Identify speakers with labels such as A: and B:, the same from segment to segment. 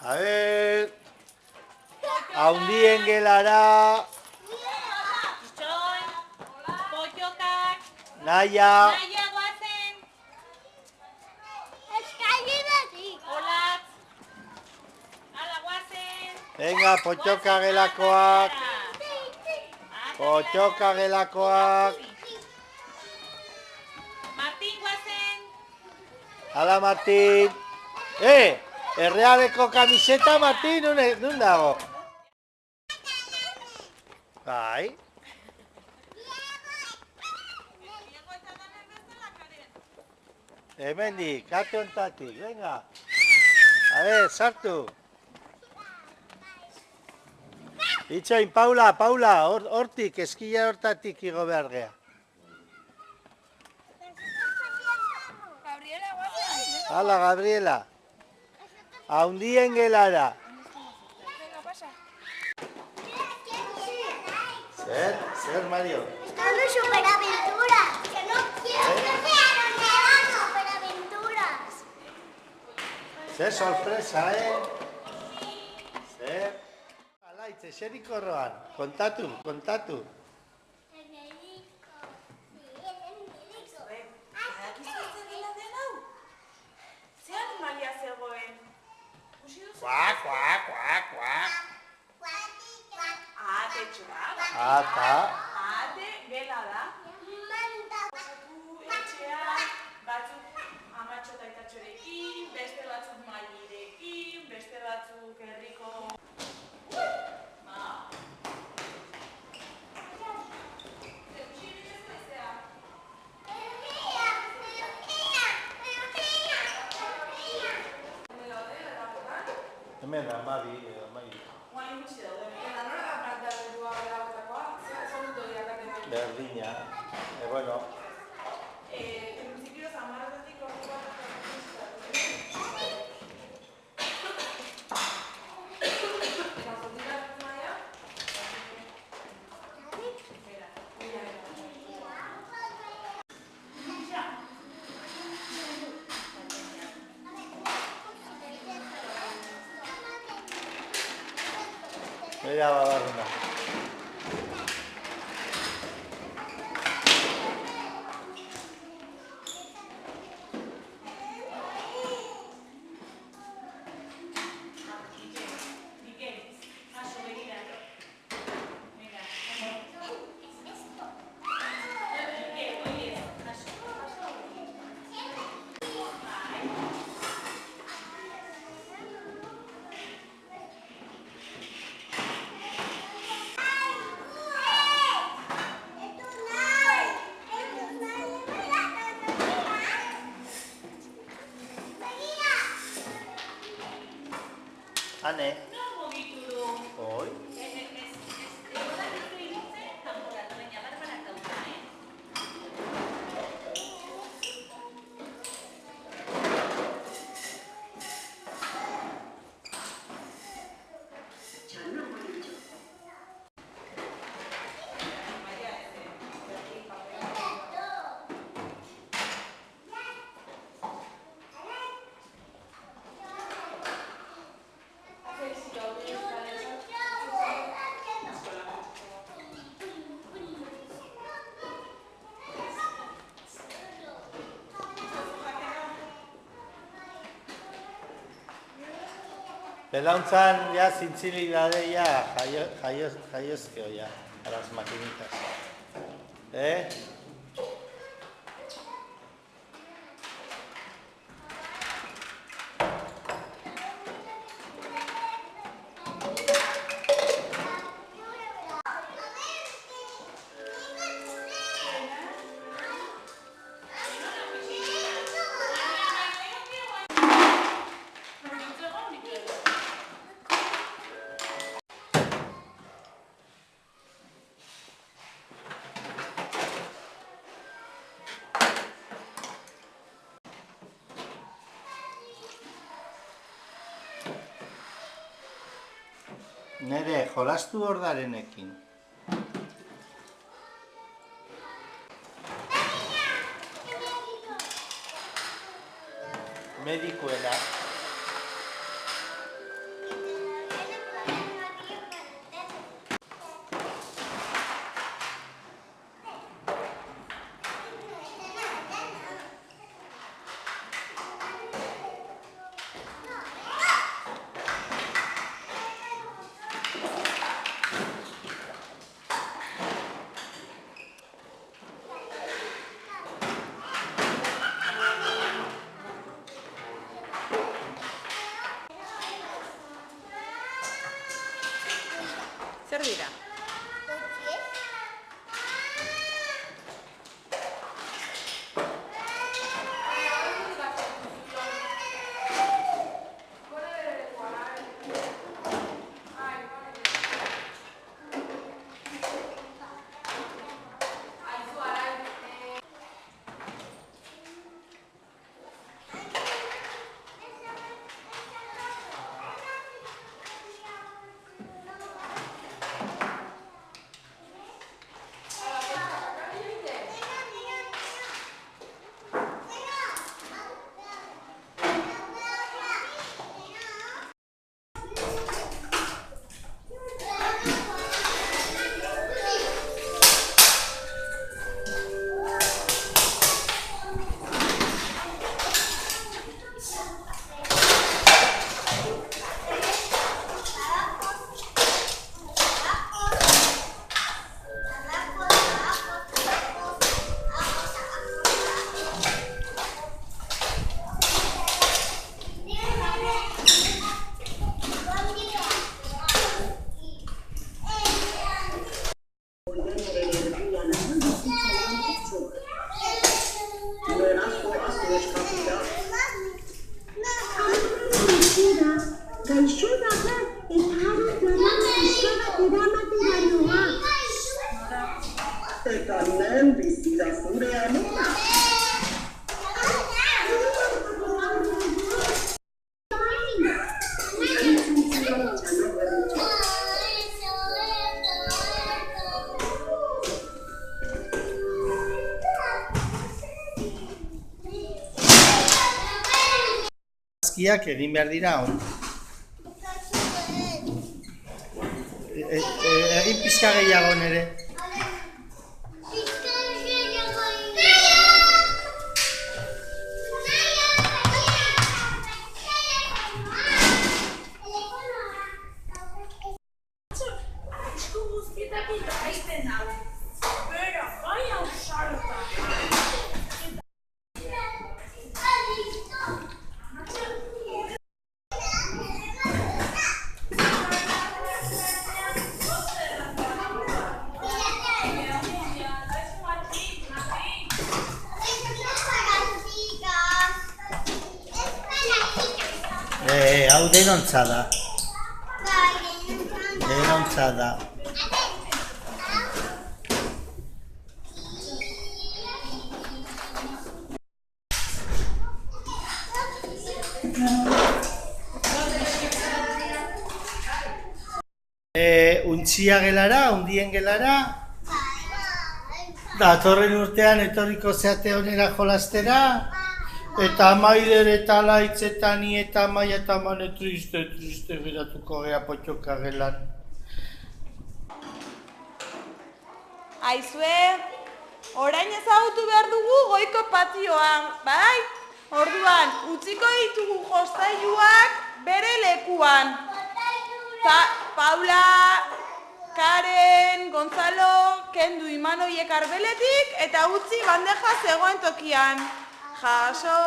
A: A ver... Haundien gelara...
B: Itxoin, potxokak,
A: Naia...
B: naia guazen,
C: Euskaldinatik.
B: olatz, ala guazen.
A: Venga, potxoka gelakoak... Potxoka gelakoak...
B: Martin guazen.
A: Hala, Martin! Errealeko kamiseta, Martin, nun dago? Bai... Hemendik, kate hontatik, venga. A ver, sartu. Itxoin, Paula, hortik, eskila hortatik igo behar gea.
C: Gabriela, guazen.
A: Hala, Gabriela. Haundien gelara.
C: Venga, pasa.
A: Zer, Mario?
C: Están de superaventuras. Que no quiero que sean de superaventuras.
A: Zer sorpresa, Zer? Alaitz, eserik horroan. Kontatu.
C: El médico.
B: Ze animalia zegoen?
A: Kuak.
B: Atetxoa.
A: Ata.
B: Ate gela da. Osatu etxea, batzuk amatxo eta aitatxorekin, beste batzuk mailerekin, beste batzuk herriko...
A: Hemen, amabi.
B: Guain gutxi daude.
A: Berdina. Bueno.
B: Principios amarratik ordu bat
A: Mira, babarruna. Ane. Hoi. Belauntzan, ya, zintzilik dade, ya, jaiozkeo, ya, a las maquinitas. Nere, jolastu ordarenekin. Medikuela. argazkiak egin behar dira hon. Egin pixka gehiago nere. Hau denontza da. Denontza da. Untxia gelara, undien gelara. Datorren urtean etorriko zeate honera jolastera. Eta Maider eta Laitz eta ni eta Maia eta Mane triste geratuko gea potxoka gelan.
B: Aizue, orain ezagutu behar dugu goiko patioan, bai? Orduan, utziko ditugu jostailuak bere lekuan. Paula, Karen, Gonzalo, kendu Imanoiek arbeletik eta utzi bandeja zegoen tokian. Jasotzera,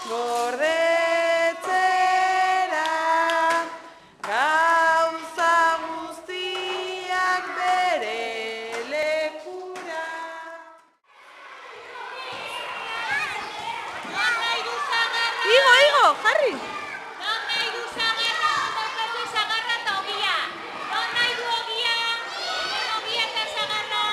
B: gordetzera, gauza guztiak bere lekura. Igo, jarri!
D: Non nahi du zagarra, daukazu zagarra eta ogia. Non nahi du ogia, non ogia eta zagarra.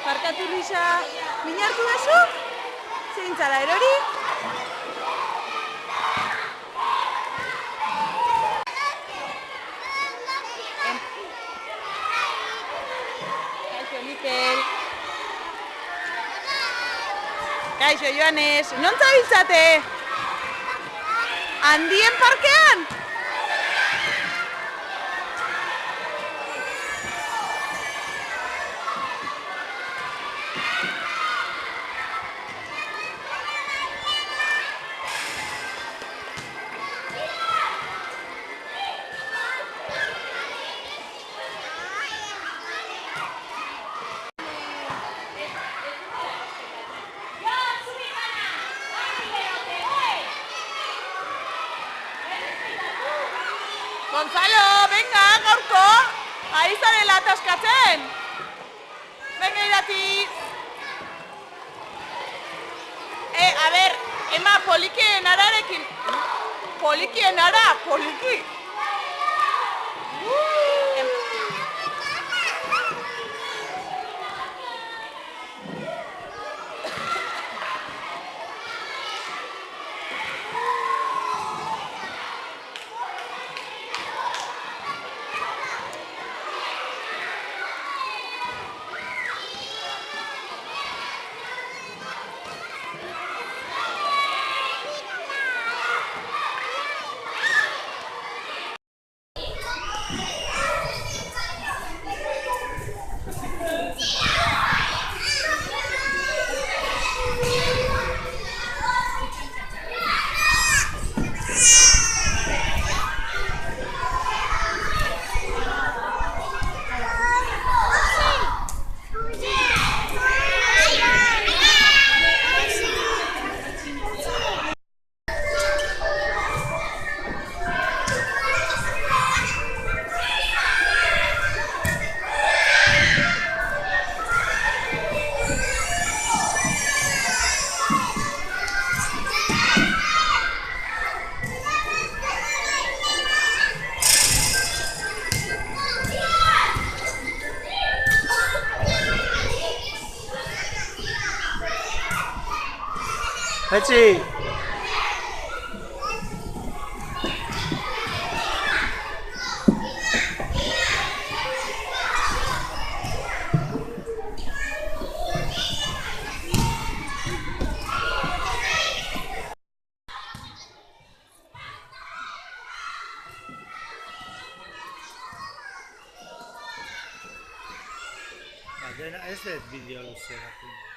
B: Barkatu Luisa, min hartu dazu? Zeintzara erori? Kaixo Mikel. Kaixo Joanes, non zabiltzate? Handien parkean? Gonzalo, venga, gaurko! Ari zarela ataskatzen! Venga, irati! A ber, ema, polikien ararekin... Polikien ara, poliki!
A: Etxi! Dena ez dut bideo luzera.